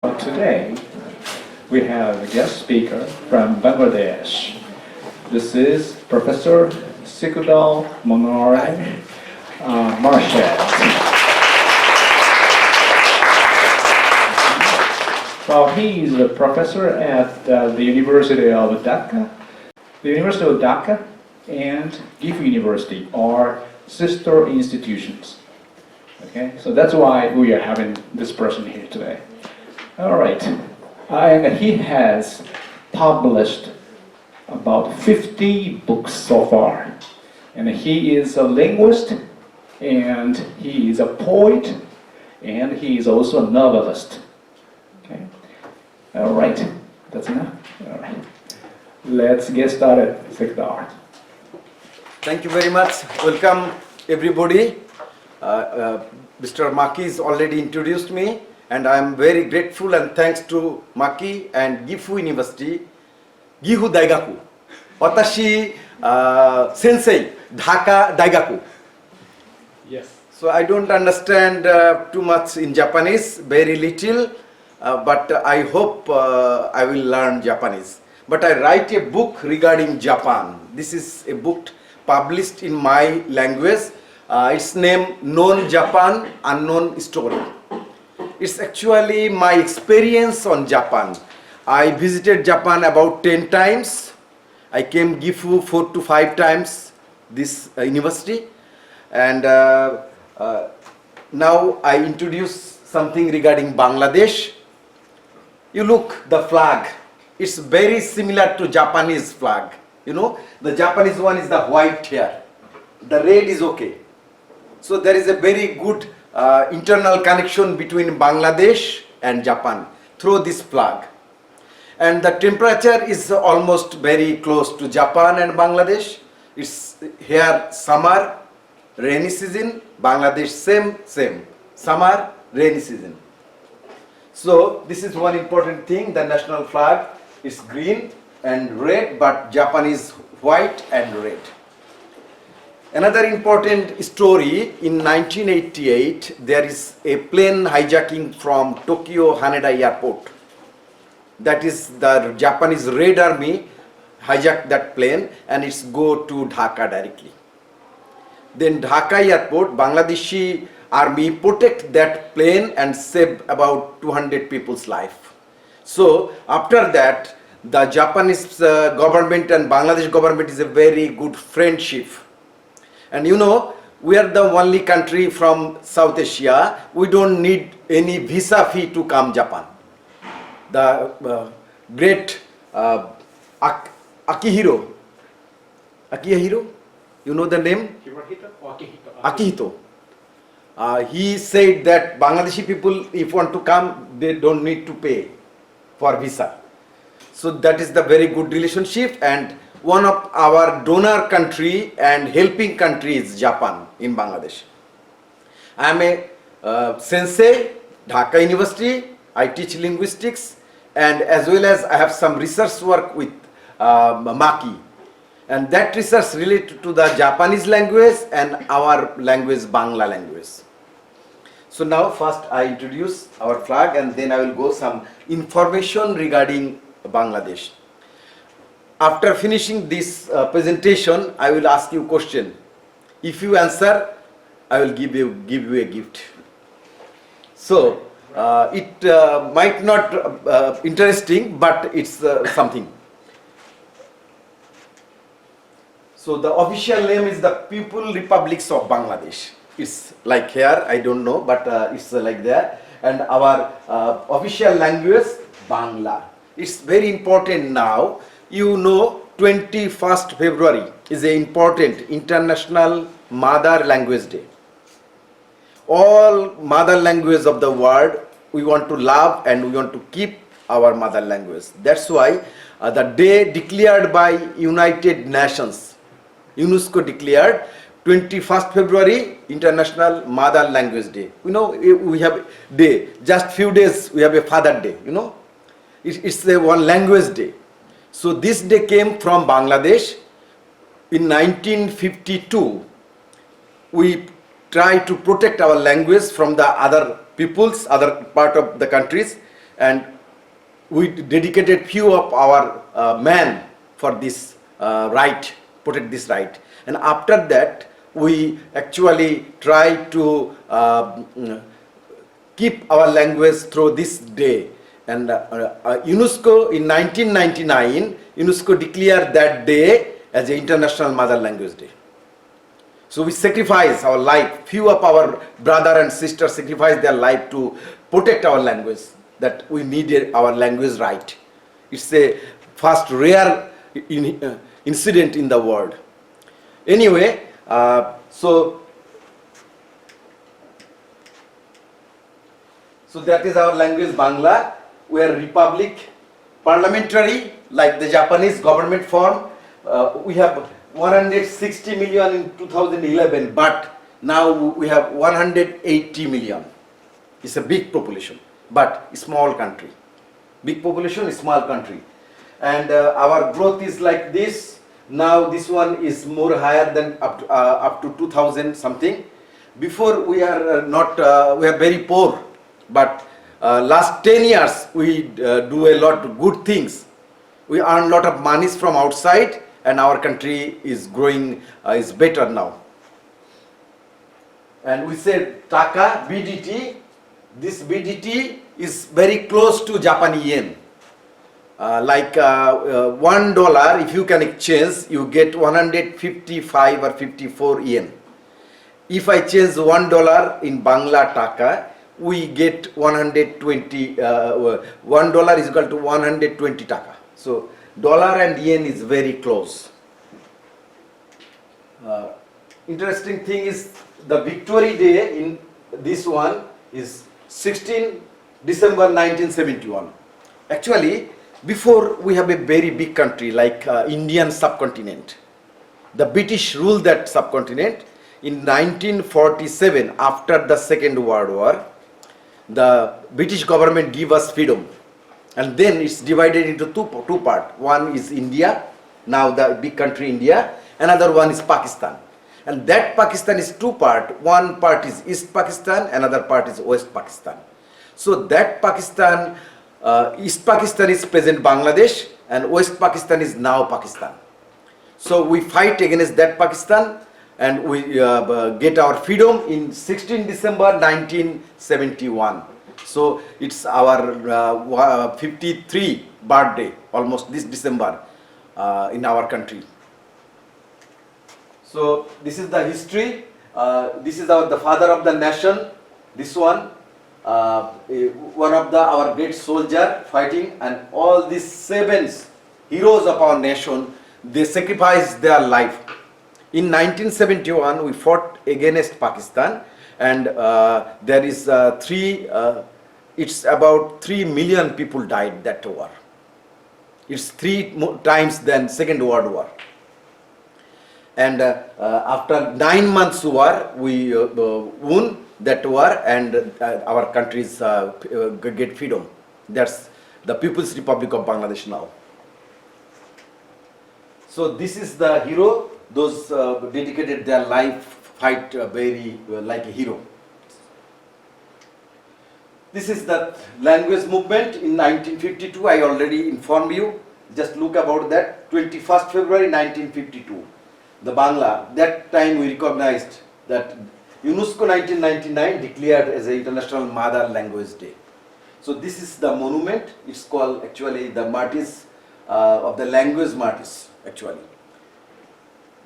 Today, we have a guest speaker from Bangladesh. This is Professor Sikder Monoare Murshed. Well, he is a professor at the University of Dhaka. The University of Dhaka and Gifu University are sister institutions. Okay, so that's why we are having this person here today. All right, and he has published about 50 books so far. And he is a linguist, and he is a poet, and he is also a novelist. Okay, all right, that's enough. All right, let's get started, Sikder. Thank you very much. Welcome, everybody. Mr. Maki has already introduced me, and I am very grateful and thanks to Maki and Gifu University, Gifu Daigaku. Watashi Sensei, Dhaka Daigaku. Yes. So I don't understand too much in Japanese, very little, but I hope I will learn Japanese. But I write a book regarding Japan. This is a book published in my language. It's named Known Japan, Unknown Story. It's actually my experience on Japan. I visited Japan about 10 times. I came Gifu 4 to 5 times this university. And now I introduce something regarding Bangladesh. You look, the flag. It's very similar to Japanese flag. You know, the Japanese one is the white here. The red is okay. So there is a very good internal connection between Bangladesh and Japan through this flag. And the temperature is almost very close to Japan and Bangladesh. It's here summer, rainy season, Bangladesh same. Summer, rainy season. So this is one important thing. The national flag is green and red, but Japan is white and red. Another important story, in 1988, there is a plane hijacking from Tokyo Haneda Airport. That is, the Japanese Red Army hijacked that plane and it's go to Dhaka directly. Then Dhaka Airport, Bangladeshi Army protect that plane and save about 200 people's life. So after that, the Japanese government and Bangladesh government is a very good friendship. And you know, we are the only country from South Asia, we don't need any visa fee to come Japan. The great Akihiro, you know the name? Akihito. He said that Bangladeshi people, if want to come, they don't need to pay for visa. So that is the very good relationship, and one of our donor country and helping country is Japan in Bangladesh. I am a sensei, Dhaka University. I teach linguistics, and as well as I have some research work with Maki. And that research related to the Japanese language and our language, Bangla language. So now first I introduce our flag, and then I will go some information regarding Bangladesh. After finishing this presentation, I will ask you a question. If you answer, I will give you a gift. So it might not interesting, but it's something. So the official name is the People Republics of Bangladesh. It's like here, I don't know, but it's like that. And our official language, Bangla. It's very important now. You know, 21st February is an important International Mother Language Day. All mother language of the world, we want to love and we want to keep our mother language. That's why the day declared by United Nations, UNESCO declared 21st February International Mother Language Day. You know, we have day, just few days we have a Father Day, you know. It's a one language day. So this day came from Bangladesh. In 1952, we tried to protect our language from the other peoples, other part of the countries, and we dedicated few of our men for this right, protect this right. And after that, we actually try to keep our language through this day. And UNESCO in 1999, UNESCO declared that day as the International Mother Language Day. So we sacrifice our life. Few of our brother and sister sacrifice their life to protect our language, that we need our language right. It's a first rare incident in the world. Anyway, so that is our language, Bangla. We are republic, parliamentary, like the Japanese government form. We have 160 million in 2011, but now we have 180 million. It's a big population, but a small country. Big population, small country. And our growth is like this. Now this one is more higher than up to 2000 something. Before we are we are very poor, but last 10 years we do a lot of good things. We earn a lot of monies from outside, and our country is growing, is better now. And we said Taka, BDT. This BDT is very close to Japanese yen. Like $1, if you can exchange, you get 155 or 54 yen. If I change $1 in Bangla Taka, we get 120, $1 is equal to 120 Taka. So dollar and yen is very close. Interesting thing is the Victory Day in this one is 16 December 1971. Actually, before we have a very big country like Indian subcontinent. The British ruled that subcontinent. In 1947, after the Second World War, the British government gave us freedom. And then it's divided into two parts. One is India, now the big country India. Another one is Pakistan. And that Pakistan is two parts. One part is East Pakistan, another part is West Pakistan. So that Pakistan, East Pakistan is present Bangladesh, and West Pakistan is now Pakistan. So we fight against that Pakistan, and we get our freedom in 16 December 1971. So it's our 53 birthday, almost this December in our country. So this is the history. This is the father of the nation. This one of our great soldier fighting, and all these 7 heroes of our nation, they sacrificed their life. In 1971, we fought against Pakistan, and there is it's about 3 million people died that war. It's 3 times than Second World War. And after 9 months war, we won that war, and our countries get freedom. That's the People's Republic of Bangladesh now. So this is the hero. Those dedicated their life, fight very like a hero. This is the language movement in 1952. I already informed you. Just look about that. 21st February 1952. The Bangla. That time we recognized that UNESCO 1999 declared as the International Mother Language Day. So this is the monument. It's called actually the martyrs of the language martyrs actually.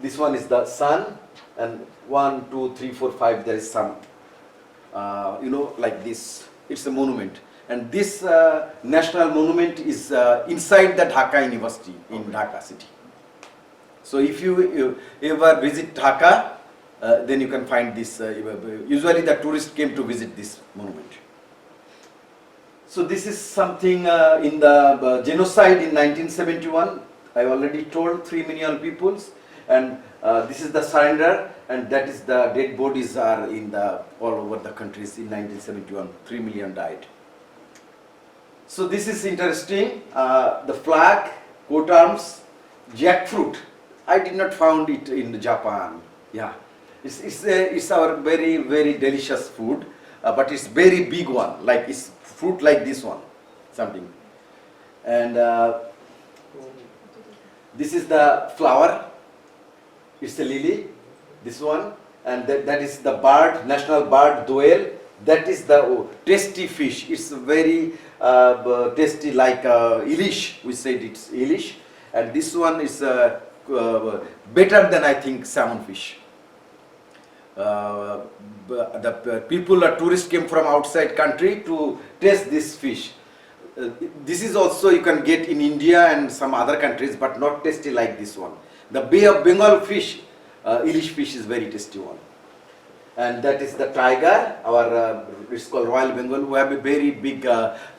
This one is the sun, and 1, 2, 3, 4, 5 there is sun. Like this. It's a monument. And this national monument is inside the Dhaka University in Dhaka city. So if you ever visit Dhaka, then you can find this. Usually the tourists came to visit this monument. So this is something in the genocide in 1971. I already told 3 million peoples, and this is the surrender, and that is the dead bodies are in all over the countries in 1971. 3 million died. So this is interesting. The flag, coat arms, jackfruit. I did not found it in Japan. Yeah, it's our very delicious food, but it's very big one. Like it's fruit like this one. something. And this is the flower. It's a lily. This one, and that is the bird, national bird, doel. That is the tasty fish. It's very tasty, like ilish. We said it's ilish, and this one is better than, I think, salmon fish. The people, tourists came from outside country to taste this fish. This is also you can get in India and some other countries, but not tasty like this one. The Bay of Bengal fish, ilish fish, is very tasty one. And that is the tiger. Our it's called Royal Bengal. We have a very big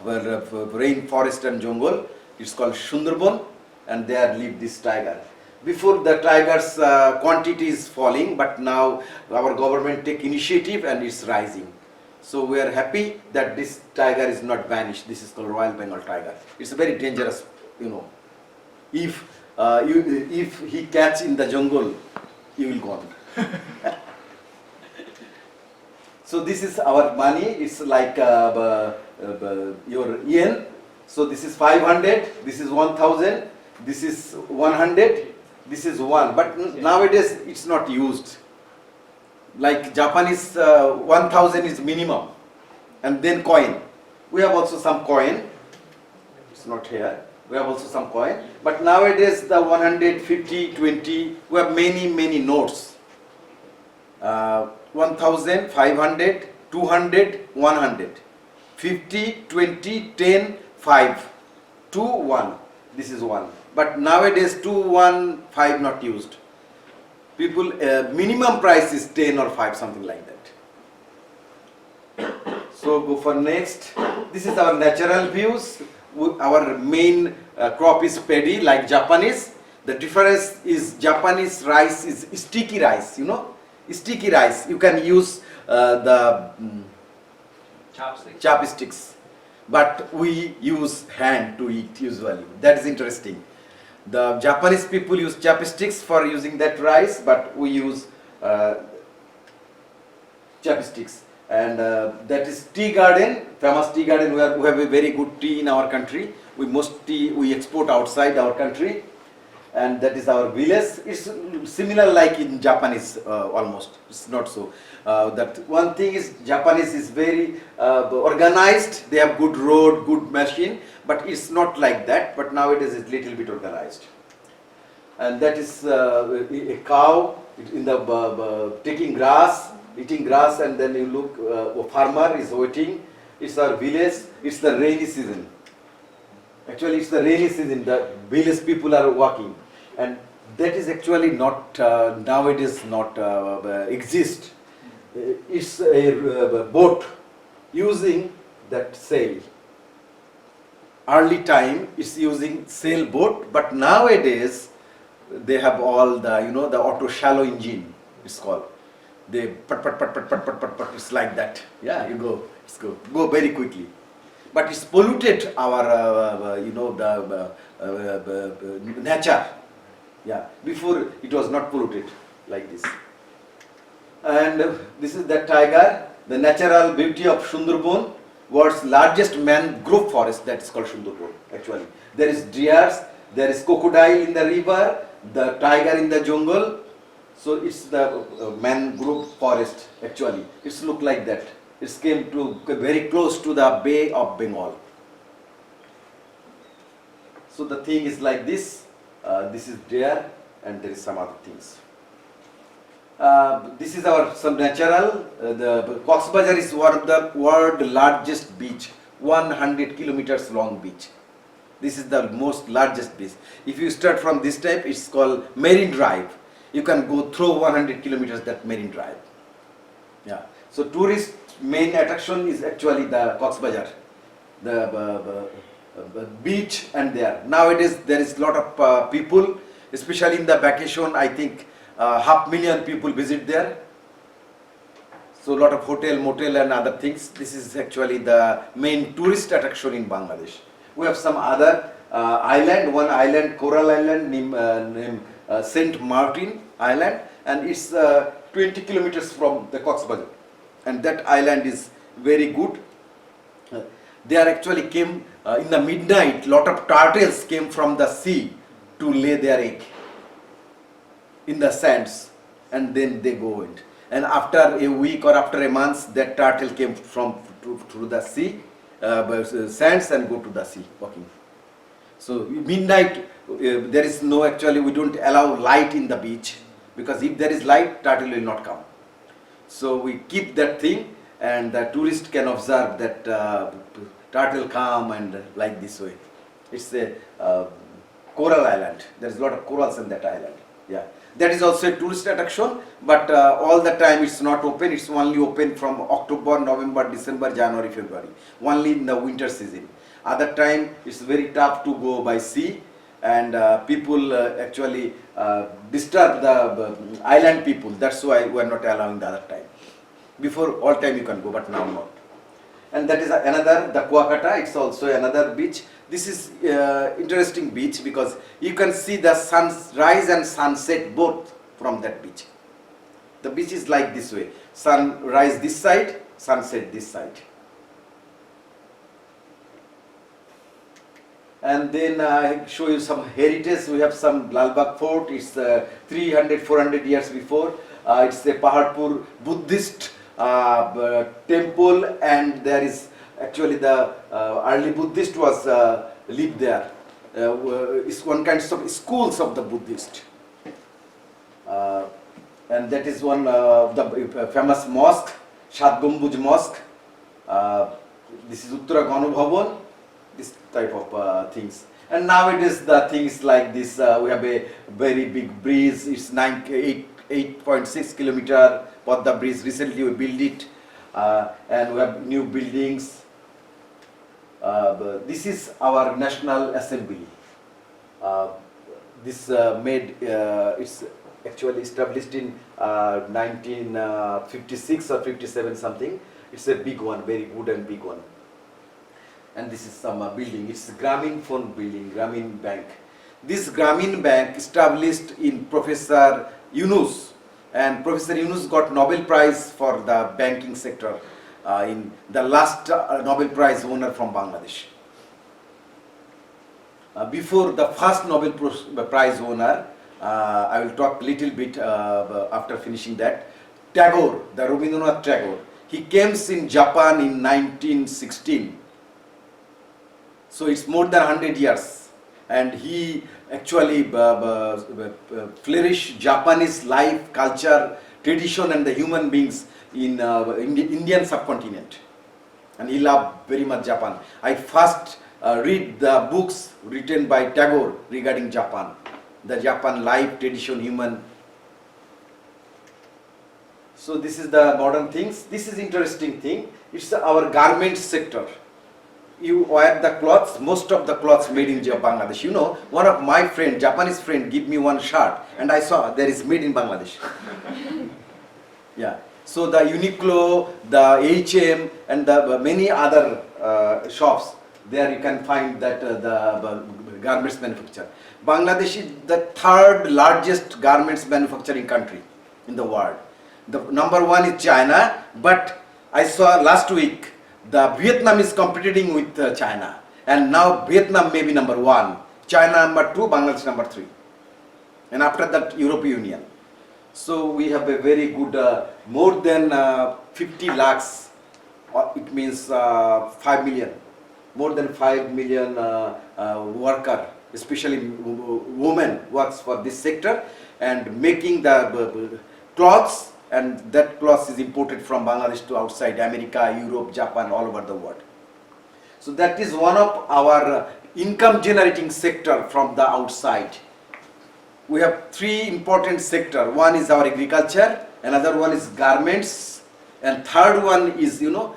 rainforest and jungle. It's called Sundarban, and there live this tiger. Before, the tiger's quantity is falling, but now our government take initiative and it's rising. So we are happy that this tiger is not vanished. This is called Royal Bengal tiger. It's very dangerous, you know. If he catch in the jungle, he will gone. So this is our money. It's like your yen. So this is 500. This is 1,000. This is 100. This is 1. But nowadays it's not used. Like Japanese 1,000 is minimum, and then coin. We have also some coin. It's not here. We have also some coin. But nowadays the 150, 20. We have many notes. 1,000, 500, 200, 100, 50, 20, 10, 5, 2, 1. This is 1. But nowadays 2, 1, 5 not used. People, minimum price is 10 or 5, something like that. So go for next. This is our natural views. Our main crop is paddy, like Japanese. The difference is Japanese rice is sticky rice, you know. Sticky rice. You can use the chopsticks. But we use hand to eat usually. That is interesting. The Japanese people use chopsticks for using that rice, but we use chopsticks. And that is tea garden, famous tea garden. We have a very good tea in our country. Most tea we export outside our country, and that is our village. It's similar like in Japanese almost. It's not so. That one thing is Japanese is very organized. They have good road, good machine, but it's not like that. But nowadays it's little bit organized. And that is a cow in the taking grass, eating grass, and then you look, a farmer is waiting. It's our village. It's the rainy season. Actually, it's the rainy season. The village people are walking, and that is actually not nowadays not exist. It's a boat using that sail. Early time it's using sailboat, but nowadays they have all the the auto shallow engine. It's called. They pat. It's like that. Yeah, you go. It's go very quickly. But it's polluted our the nature. Yeah, before it was not polluted like this. And this is the tiger, the natural beauty of Sundarban, world's largest mangrove forest. That is called Sundarban. Actually, there is deers, there is crocodile in the river, the tiger in the jungle. So it's the mangrove forest. Actually, it's look like that. It came to very close to the Bay of Bengal. So the thing is like this. This is deer, and there is some other things. This is our some natural. The Cox's Bazar is one of the world's largest beach, 100 kilometers long beach. This is the most largest beach. If you start from this type, it's called Marine Drive. You can go through 100 kilometers that Marine Drive. Yeah. So tourist main attraction is actually the Cox's Bazar, the beach, and there. Nowadays there is lot of people, especially in the vacation. I think 500,000 people visit there. So lot of hotel, motel, and other things. This is actually the main tourist attraction in Bangladesh. We have some other island. One island, coral island, named Saint Martin Island, and it's 20 kilometers from the Cox's Bazar. And that island is very good. They are actually came in the midnight. Lot of turtles came from the sea to lay their egg in the sands, and then they go in. And after a week or after a month, that turtle came from through the sea, sands, and go to the sea walking. So midnight, there is no, actually we don't allow light in the beach, because if there is light, turtle will not come. So we keep that thing, and the tourist can observe that turtle come and like this way. It's a coral island. There is a lot of corals in that island. Yeah, that is also a tourist attraction, but all the time it's not open. It's only open from October, November, December, January, February. Only in the winter season. Other time it's very tough to go by sea, and people actually disturb the island people. That's why we are not allowing the other time. Before all time you can go, but now not. And that is another, the Kuakata. It's also another beach. This is interesting beach because you can see the sunrise and sunset both from that beach. The beach is like this way: sunrise this side, sunset this side. And then I show you some heritage. We have some Lalbagh Fort. It's 300-400 years before. It's a Paharpur Buddhist temple, and there is actually the early Buddhist was lived there. It's one kind of schools of the Buddhist, and that is one of the famous mosque, Shat Gombuj Mosque. This is Uttara Ganu Bhavan. This type of things. And nowadays the things like this, we have a very big bridge. It's 8.6 kilometer for the bridge. Recently we built it, and we have new buildings. This is our National Assembly. This it's actually established in 1956 or 57 something. It's a big one, very good and big one. And this is some building. It's Grameen Phone building, Grameen Bank. This Grameen Bank established in Professor Yunus, and Professor Yunus got Nobel Prize for the banking sector in the last Nobel Prize owner from Bangladesh. Before the first Nobel Prize owner, I will talk little bit after finishing that. Tagore, the Rabindranath Tagore, he came in Japan in 1916. So it's more than 100 years, and he actually flourished Japanese life, culture, tradition, and the human beings in Indian subcontinent. And he loved very much Japan. I first read the books written by Tagore regarding Japan, the Japan life, tradition, human. So this is the modern things. This is interesting thing. It's our garment sector. You wear the clothes, most of the clothes made in Bangladesh. You know, one of my friend, Japanese friend, give me one shirt, and I saw there is made in Bangladesh. Yeah. So the Uniqlo, the H&M, and the many other shops, there you can find that the garments manufacture. Bangladesh is the third largest garments manufacturing country in the world. The number one is China, but I saw last week the Vietnam is competing with China, and now Vietnam may be number one, China number two, Bangladesh number three, and after that European Union. So we have a very good, more than 50 lakhs, it means 5 million, more than 5 million worker, especially women works for this sector, and making the cloths. And that cloth is imported from Bangladesh to outside America, Europe, Japan, all over the world. So that is one of our income generating sector from the outside. We have three important sector. One is our agriculture, another one is garments, and third one is, you know,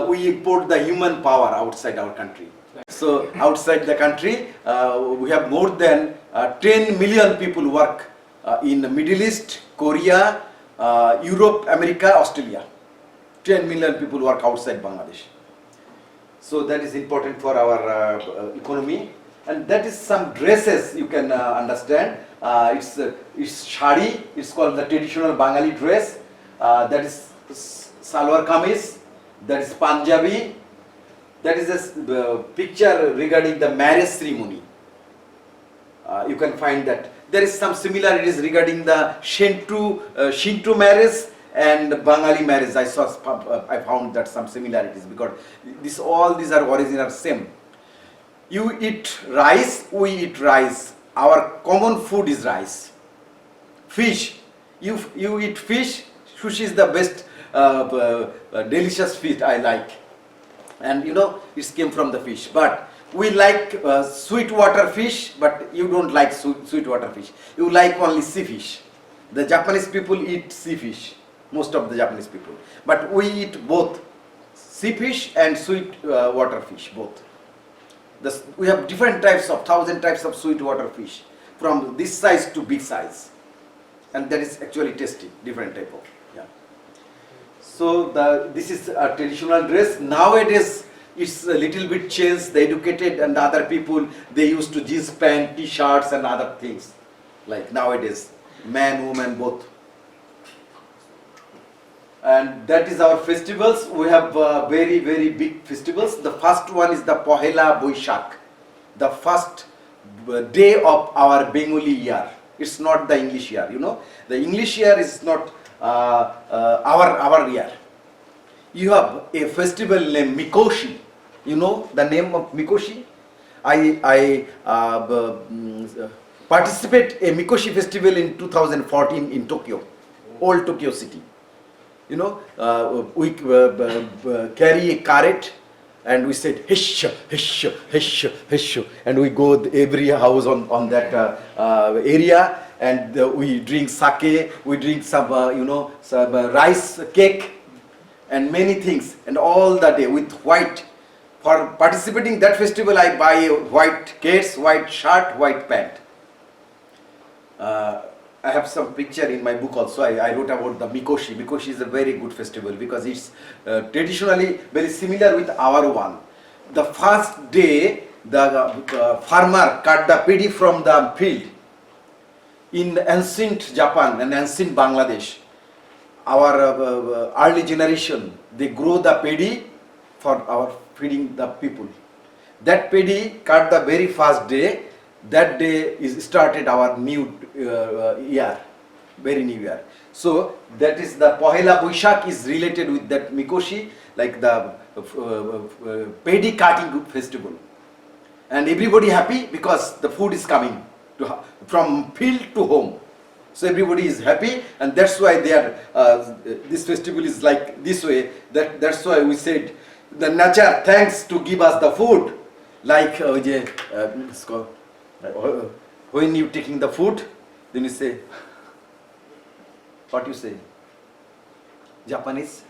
we import the human power outside our country. So outside the country, we have more than 10 million people work in the Middle East, Korea, Europe, America, Australia. 10 million people work outside Bangladesh. So that is important for our economy. And that is some dresses you can understand. It's shari, it's called the traditional Bengali dress. That is salwar kameez, that is Punjabi, That is a picture regarding the marriage ceremony. You can find that there is some similarities regarding the Shinto marriage and Bengali marriage. I found that some similarities because all these are original same. You eat rice, we eat rice. Our common food is rice. Fish, you eat fish. Fish is the best delicious fish I like, and it came from the fish. But we like sweetwater fish, but you don't like sweetwater fish. You like only sea fish. The Japanese people eat sea fish, most of the Japanese people. But we eat both sea fish and sweet water fish, both. We have different types of 1,000 types of sweetwater fish, from this size to big size, and that is actually tasty, different type of. Yeah. So this is a traditional dress. Nowadays, it's a little bit changed. The educated and the other people, they used to jeans pant, t-shirts and other things. Like nowadays, man, woman, both. And that is our festivals. We have very, very big festivals. The first one is the Pohela Boishakh, the first day of our Bengali year. It's not the English year, The English year is not our year. You have a festival named Mikoshi. You know the name of Mikoshi? I participate a Mikoshi festival in 2014 in Tokyo, old Tokyo city. We carry a carrot and we said hish, hish, hish, hish, and we go every house on that area, and we drink sake, we drink some rice cake and many things, and all the day with white. For participating that festival, I buy a white case, white shirt, white pant. I have some picture in my book also. I wrote about the Mikoshi. Mikoshi is a very good festival because it's traditionally very similar with our one. The first day, the farmer cut the paddy from the field. In ancient Japan and ancient Bangladesh, our early generation, they grow the paddy for our feeding the people. That paddy cut the very first day. That day is started our new year, very new year. So that is the Pohela Boishakh is related with that Mikoshi, like the paddy cutting festival. And everybody happy because the food is coming from field to home. So everybody is happy, and that's why they are. This festival is like this way. That's why we said the nature thanks to give us the food, like when you taking the food, then you say, what you say? Japanese?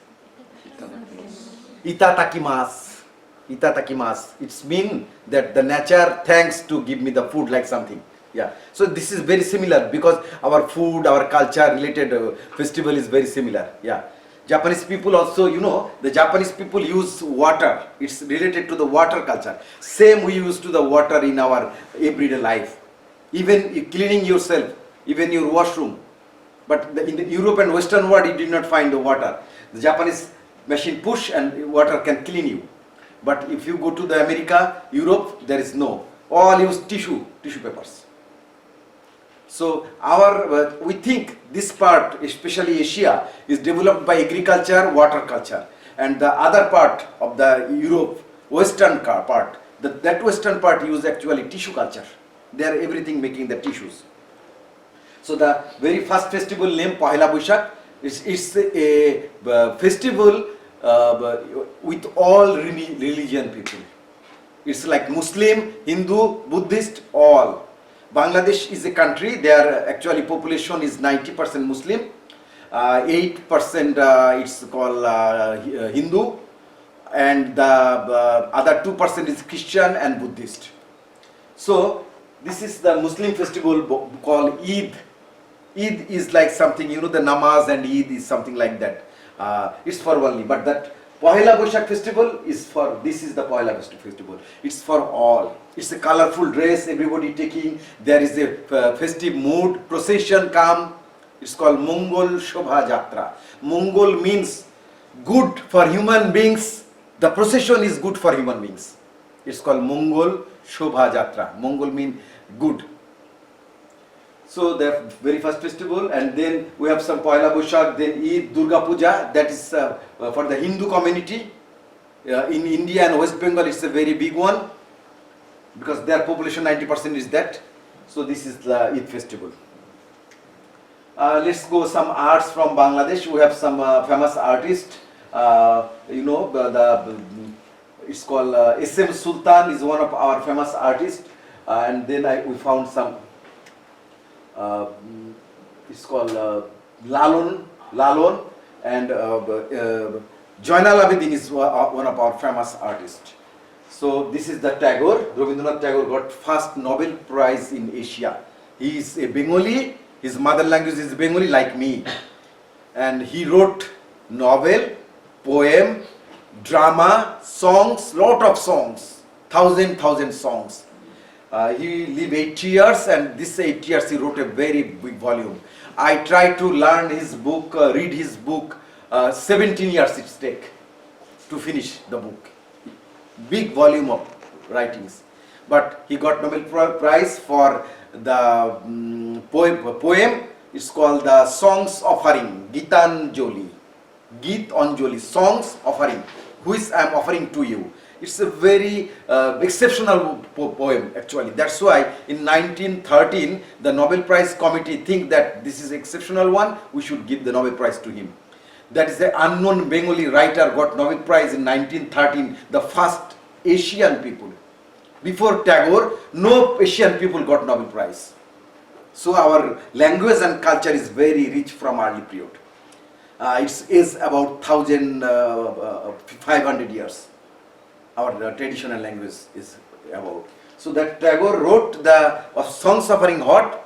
Itatakimasu. Itatakimasu. It's mean that the nature thanks to give me the food like something. Yeah. So this is very similar because our food, our culture related festival is very similar. Yeah. Japanese people also, the Japanese people use water. It's related to the water culture. Same we use to the water in our everyday life. Even cleaning yourself, even your washroom. But in the Europe and Western world, you did not find the water. The Japanese machine push and water can clean you. But if you go to the America, Europe, there is no. All use tissue papers. So we think this part, especially Asia, is developed by agriculture, water culture, and the other part of the Europe, Western part, that Western part use actually tissue culture. They are everything making the tissues. So the very first festival named Pohela Boishakh, it's a festival with all religion people. It's like Muslim, Hindu, Buddhist, all. Bangladesh is a country, their actually population is 90% Muslim, 8% it's called Hindu, and the other 2% is Christian and Buddhist. So this is the Muslim festival called Eid. Eid is like something, the namaz and Eid is something like that. It's for only, but that Pohela Boishakh festival is for, this is the Pohela festival. It's for all. It's a colorful dress, everybody taking, there is a festive mood, procession come. It's called Mongol Shobha Jatra. Mongol means good for human beings, The procession is good for human beings. It's called Mongol Shobha Jatra. Mongol mean good. So the very first festival, and then we have some Poila Boishakh, then Eid, Durga Puja, that is for the Hindu community. In India and West Bengal, it's a very big one because their population 90% is that. So this is the Eid festival. Let's go some arts from Bangladesh. We have some famous artists. It's called SM Sultan is one of our famous artists, and then we found some. It's called Lalon, and Jainal Abidin is one of our famous artists. So this is the Tagore. Rabindranath Tagore got first Nobel Prize in Asia. He is a Bengali. His mother language is Bengali, like me, and he wrote novel, poem, drama, songs, lot of songs, thousand songs. He lived 8 years, and this 8 years he wrote a very big volume. I tried to learn his book, read his book. 17 years it take to finish the book. Big volume of writings. But he got Nobel Prize for the poem. It's called the Songs Offering, Gitanjali. Geet Anjali, Songs Offering, which I am offering to you. It's a very exceptional poem actually. That's why in 1913 the Nobel Prize committee think that this is exceptional one, we should give the Nobel Prize to him. That is the unknown Bengali writer got Nobel Prize in 1913, the first Asian people. Before Tagore, no Asian people got Nobel Prize. So our language and culture is very rich from early period. It is about 1500 years. Our traditional language is about. So that Tagore wrote the Songs Offering what?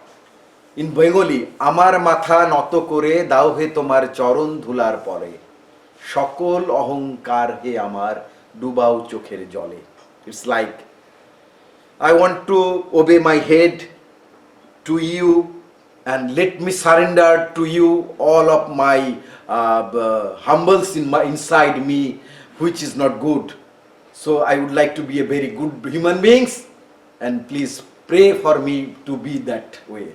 In Bengali, Amar matha noto kore dao he tomar choron dhular pore. Shokol ohonkar he amar dubao chokher jole. It's like, I want to obey my head to you and let me surrender to you all of my humbles inside me, which is not good. So I would like to be a very good human beings, and please pray for me to be that way.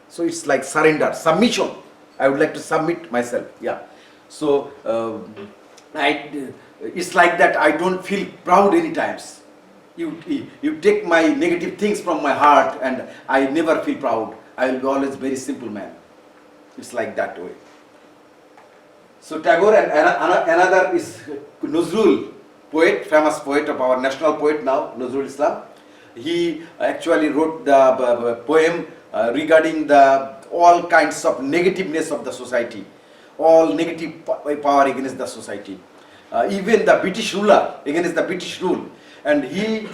So it's like surrender, submission. I would like to submit myself. Yeah. So it's like that. I don't feel proud any times. You take my negative things from my heart, and I never feel proud. I will be always very simple man. It's like that way. So Tagore, and another is Nazrul, poet, famous poet of our national poet now, Nazrul Islam. He actually wrote the poem regarding all kinds of negativeness of the society, all negative power against the society, even the British ruler, against the British rule. And he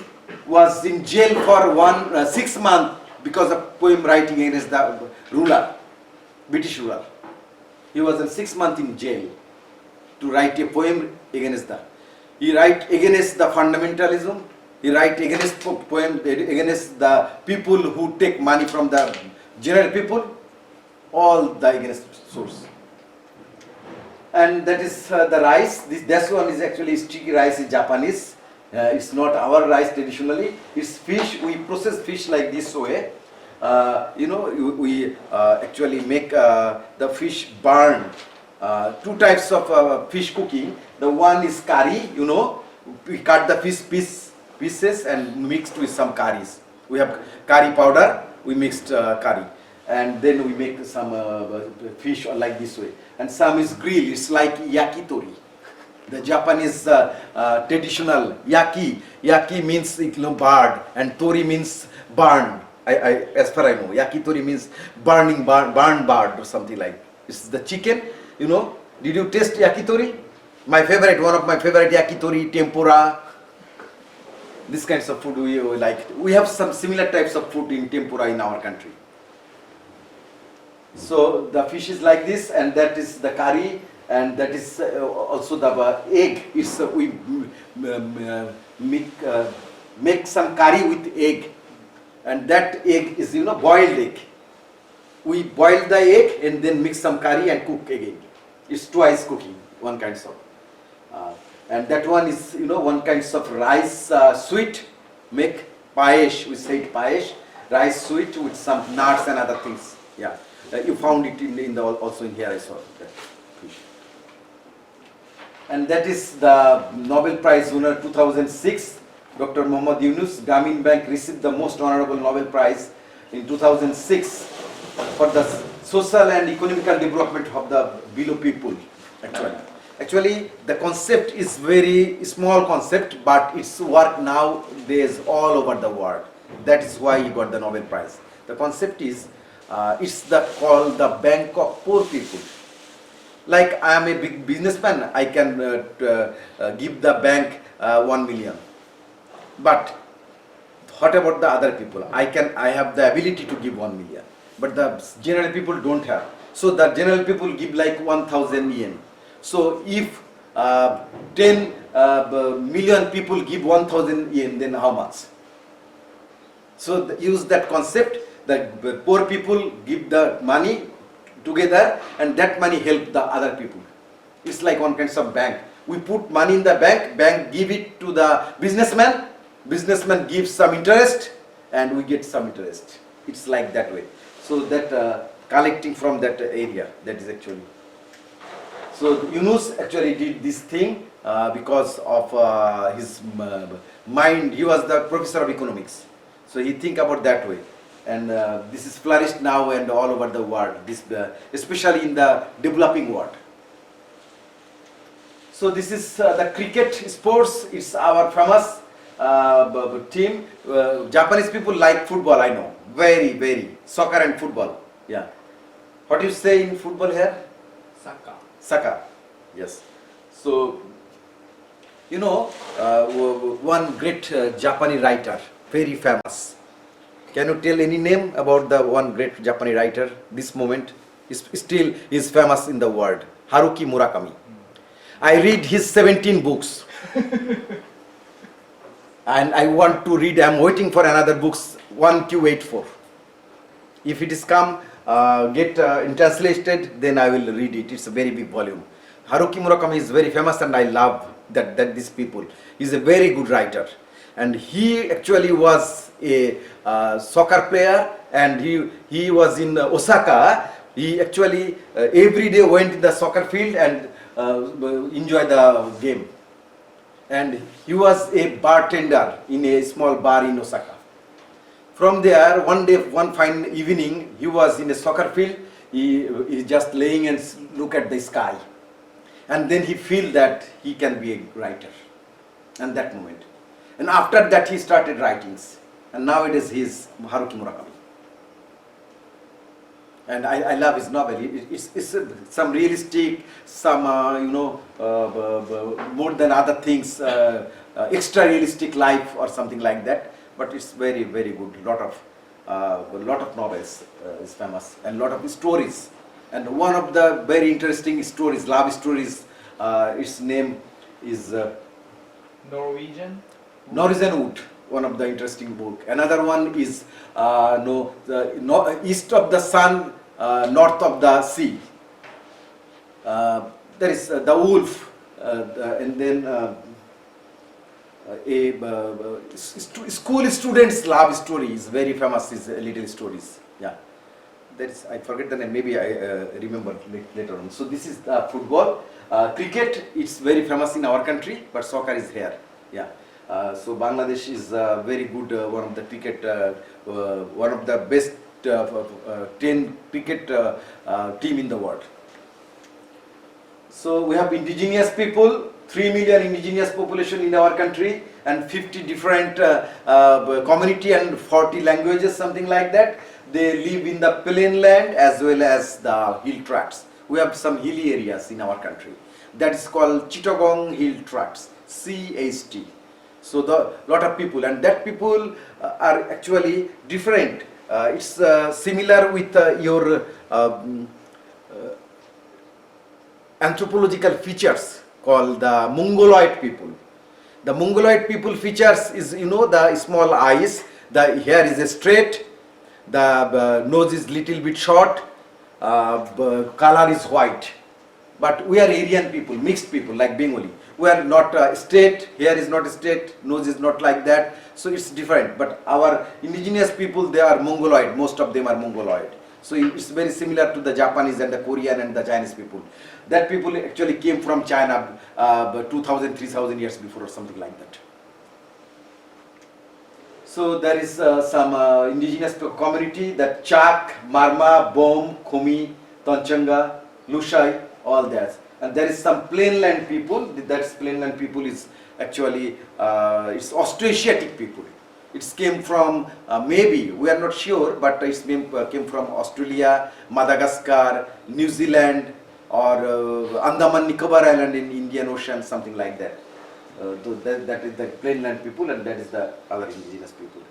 was in jail for 6 months because of poem writing against the ruler, British ruler. He was in 6 months in jail to write a poem against that. He write against the fundamentalism. He write against poem against the people who take money from the general people. All the against source. And that is the rice. This one is actually sticky rice in Japanese. It's not our rice traditionally. It's fish. We process fish like this way. We actually make the fish burn. 2 types of fish cooking. The one is curry. We cut the fish pieces and mixed with some curries. We have curry powder. We mixed curry, and then we make some fish like this way. And some is grilled. It's like yakitori. The Japanese traditional yaki. Yaki means bird, and tori means burn. As far I know, yakitori means burn bird or something like. It's the chicken. Did you taste yakitori? My favorite, one of my favorite yakitori, tempura. This kinds of food we like. We have some similar types of food in tempura in our country. So the fish is like this, and that is the curry, and that is also the egg. It's we make some curry with egg, and that egg is boiled egg. We boil the egg and then mix some curry and cook again. It's twice cooking, one kind of. And that one is, one kinds of rice sweet, make paesh, we say it paesh, rice sweet with some nuts and other things. Yeah, you found it also in here, I saw that fish. And that is the Nobel Prize winner 2006, Dr. Muhammad Yunus. Grameen Bank received the most honorable Nobel Prize in 2006 for the social and economical development of the below people, actually. Actually, the concept is very small concept, but it's work nowadays all over the world. That is why he got the Nobel Prize. The concept is, it's called the bank of poor people. Like I am a big businessman, I can give the bank 1 million. But what about the other people? I have the ability to give 1 million, but the general people don't have. So the general people give like 1,000 yen. So if 10 million people give 1,000 yen, then how much? So use that concept, the poor people give the money together and that money help the other people. It's like one kind of bank. We put money in the bank, bank give it to the businessman, businessman gives some interest and we get some interest. It's like that way. So that collecting from that area, that is actually. So Yunus actually did this thing because of his mind. He was the professor of economics. So he think about that way. And this is flourished now and all over the world, this, especially in the developing world. So this is the cricket sports. It's our famous team. Japanese people like football, I know. Very, very. Soccer and football. Yeah. What do you say in football here? Saka. Saka. Yes. So, one great Japanese writer, very famous. Can you tell any name about the one great Japanese writer? This moment still is famous in the world. Haruki Murakami. I read his 17 books. And I want to read, I'm waiting for another books, 1Q84. If it is come, get translated, then I will read it. It's a very big volume. Haruki Murakami is very famous and I love that these people. He's a very good writer. And he actually was a soccer player and he was in Osaka. He actually every day went in the soccer field and enjoyed the game. And he was a bartender in a small bar in Osaka. From there, one day, one fine evening, he was in a soccer field. He just laying and look at the sky. And then he feel that he can be a writer. And that moment. And after that, he started writings. And nowadays, he is Haruki Murakami. And I love his novel. It's some realistic, some, more than other things, extra realistic life or something like that. But it's very, very good. A lot of novels is famous and lot of stories. And one of the very interesting stories, love stories, its name is Norwegian Wood, one of the interesting book. Another one is East of the Sun, North of the Sea. There is the wolf, and then school students' love story is very famous. Is little stories. Yeah, that is, I forget the name. Maybe I remember later on. So this is the football. Cricket, it's very famous in our country, but soccer is here. Yeah. So Bangladesh is very good, one of the cricket, one of the best 10 cricket team in the world. So we have indigenous people, 3 million indigenous population in our country and 50 different community and 40 languages, something like that. They live in the plain land as well as the hill tracts. We have some hilly areas in our country. That is called Chittagong Hill Tracts, CHT. So the lot of people, and that people are actually different. It's similar with your anthropological features called the Mongoloid people. The Mongoloid people features is, the small eyes, the hair is straight, the nose is little bit short, color is white. But we are Aryan people, mixed people like Bengali. We are not straight, hair is not straight, nose is not like that, so it's different. But our indigenous people, they are Mongoloid, most of them are Mongoloid. So it's very similar to the Japanese and the Korean and the Chinese people. That people actually came from China 2,000, 3,000 years before or something like that. So there is some indigenous community, that Chak, Marma, Bom, Khumi, Tonchanga, Lushai, all that. And there is some plainland people. That plainland people is actually it's Austroasiatic people. It came from maybe, we are not sure, but it came from Australia, Madagascar, New Zealand, or Andaman Nicobar Island in Indian Ocean, something like that. That is the plainland people, and that is the other indigenous people.